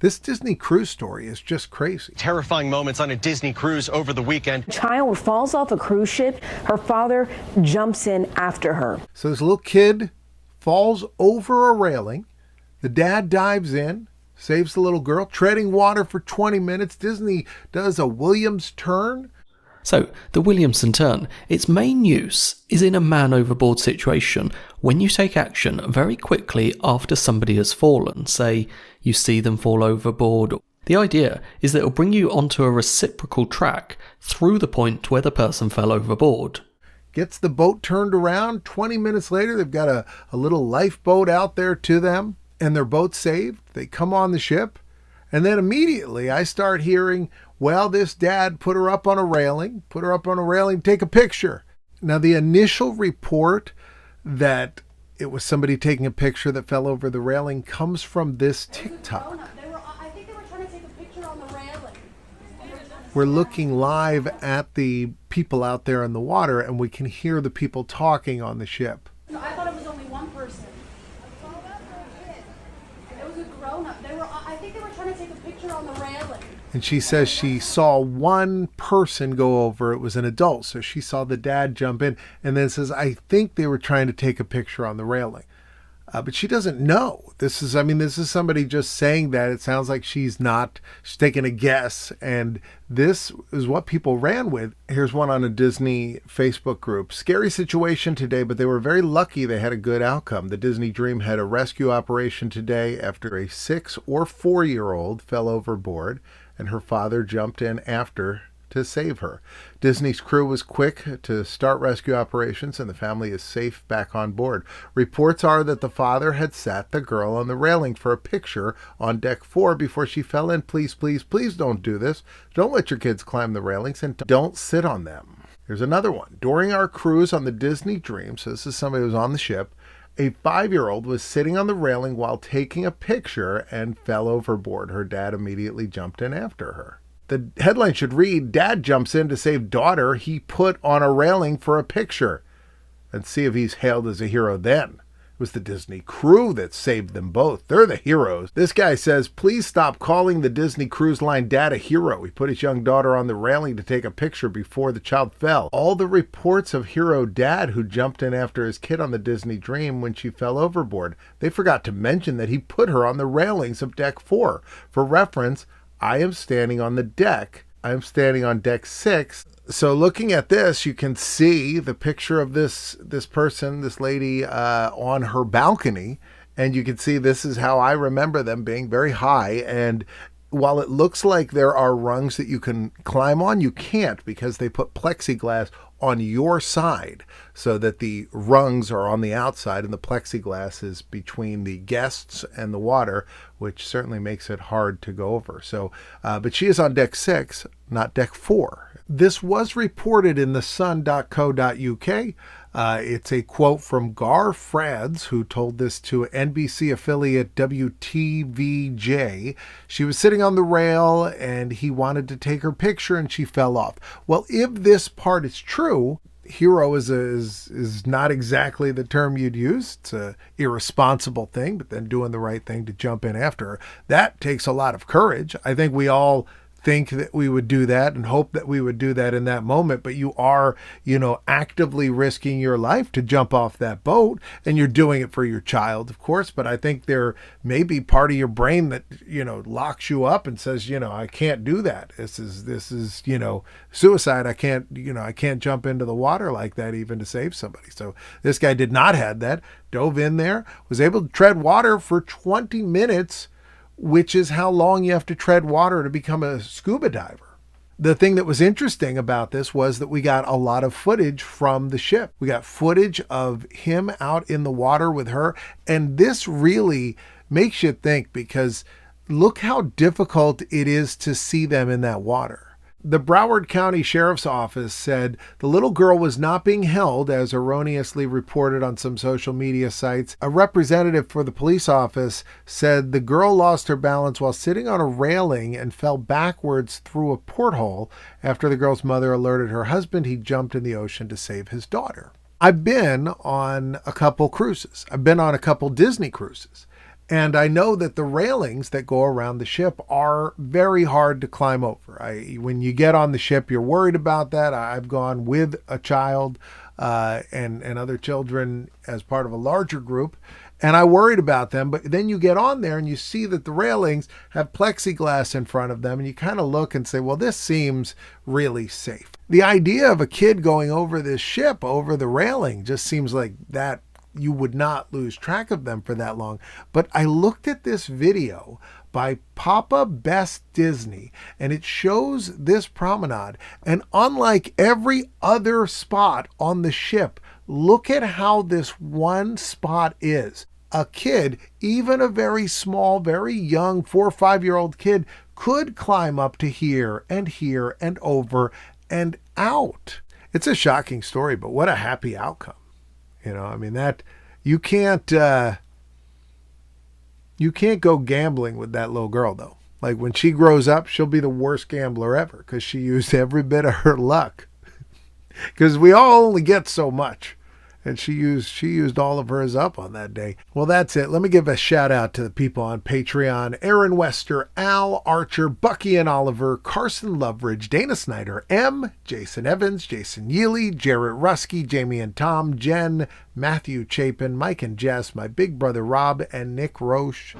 This Disney cruise story is just crazy. Terrifying moments on a Disney cruise over the weekend. A child falls off a cruise ship. Her father jumps in after her. So this little kid falls over a railing. The dad dives in, saves the little girl, treading water for 20 minutes. Disney does a Williams turn. So, the Williamson turn, its main use is in a man overboard situation when you take action very quickly after somebody has fallen. Say, you see them fall overboard. The idea is that it'll bring you onto a reciprocal track through the point where the person fell overboard. Gets the boat turned around. 20 minutes later, they've got a little lifeboat out there to them, and their boat's saved. They come on the ship, and then immediately I start hearing, well, this dad put her up on a railing, take a picture. Now, the initial report that it was somebody taking a picture that fell over the railing comes from this TikTok. I think they were trying to take a picture on the railing. We're looking live at the people out there in the water, and we can hear the people talking on the ship. No, I thought it was only one person. It was a grown-up. I think they were trying to take a picture on the railing. And she says she saw one person go over. It was an adult. So she saw the dad jump in and then says, I think they were trying to take a picture on the railing. But she doesn't know. This is somebody just saying that. It sounds like she's taking a guess. And this is what people ran with. Here's one on a Disney Facebook group. Scary situation today, but they were very lucky they had a good outcome. The Disney Dream had a rescue operation today after a 6 or 4-year-old fell overboard and her father jumped in after to save her. Disney's crew was quick to start rescue operations and the family is safe back on board. Reports are that the father had sat the girl on the railing for a picture on deck 4 before she fell in. Please, please, please don't do this. Don't let your kids climb the railings and don't sit on them. Here's another one. During our cruise on the Disney Dream, so this is somebody who was on the ship, a 5-year-old was sitting on the railing while taking a picture and fell overboard. Her dad immediately jumped in after her. The headline should read, Dad jumps in to save daughter he put on a railing for a picture. And see if he's hailed as a hero then. It was the Disney crew that saved them both. They're the heroes. This guy says, please stop calling the Disney Cruise Line dad a hero. He put his young daughter on the railing to take a picture before the child fell. All the reports of hero dad who jumped in after his kid on the Disney Dream when she fell overboard. They forgot to mention that he put her on the railings of deck 4. For reference, I am standing on the deck. I'm standing on deck 6. So looking at this, you can see the picture of this person, this lady on her balcony. And you can see this is how I remember them being very high. And while it looks like there are rungs that you can climb on, you can't because they put plexiglass on your side so that the rungs are on the outside and the plexiglass is between the guests and the water, which certainly makes it hard to go over. So, but she is on deck 6, not deck 4. This was reported in thesun.co.uk. It's a quote from Gar Frads, who told this to NBC affiliate WTVJ. She was sitting on the rail and he wanted to take her picture and she fell off. Well, if this part is true, hero is not exactly the term you'd use. It's a irresponsible thing, but then doing the right thing to jump in after her. That takes a lot of courage. I think we all think that we would do that and hope that we would do that in that moment, but you are, actively risking your life to jump off that boat, and you're doing it for your child, of course. But I think there may be part of your brain that, locks you up and says, I can't do that. This is, suicide. I can't jump into the water like that even to save somebody. So this guy did not have that, dove in there, was able to tread water for 20 minutes, which is how long you have to tread water to become a scuba diver. The thing that was interesting about this was that we got a lot of footage from the ship. We got footage of him out in the water with her. And this really makes you think, because look how difficult it is to see them in that water. The Broward County Sheriff's Office said the little girl was not being held, as erroneously reported on some social media sites. A representative for the police office said the girl lost her balance while sitting on a railing and fell backwards through a porthole. After the girl's mother alerted her husband, he jumped in the ocean to save his daughter. I've been on a couple cruises. I've been on a couple Disney cruises. And I know that the railings that go around the ship are very hard to climb over. When you get on the ship, you're worried about that. I've gone with a child and other children as part of a larger group, and I worried about them. But then you get on there and you see that the railings have plexiglass in front of them, and you kind of look and say, well, this seems really safe. The idea of a kid going over this ship, over the railing, just seems like that you would not lose track of them for that long. But I looked at this video by Papa Best Disney, and it shows this promenade. And unlike every other spot on the ship, look at how this one spot is. A kid, even a very small, very young 4 or 5-year-old kid, could climb up to here and over and out. It's a shocking story, but what a happy outcome. You know, I mean, that you can't go gambling with that little girl, though. Like, when she grows up, she'll be the worst gambler ever because she used every bit of her luck. Because we all only get so much. And she used all of hers up on that day. Well, that's it. Let me give a shout out to the people on Patreon: Aaron Wester, Al Archer, Bucky and Oliver, Carson Loveridge, Dana Snyder, M, Jason Evans, Jason Yealy, Jarrett Rusky, Jamie and Tom, Jen, Matthew Chapin, Mike and Jess, my big brother Rob, and Nick Roche.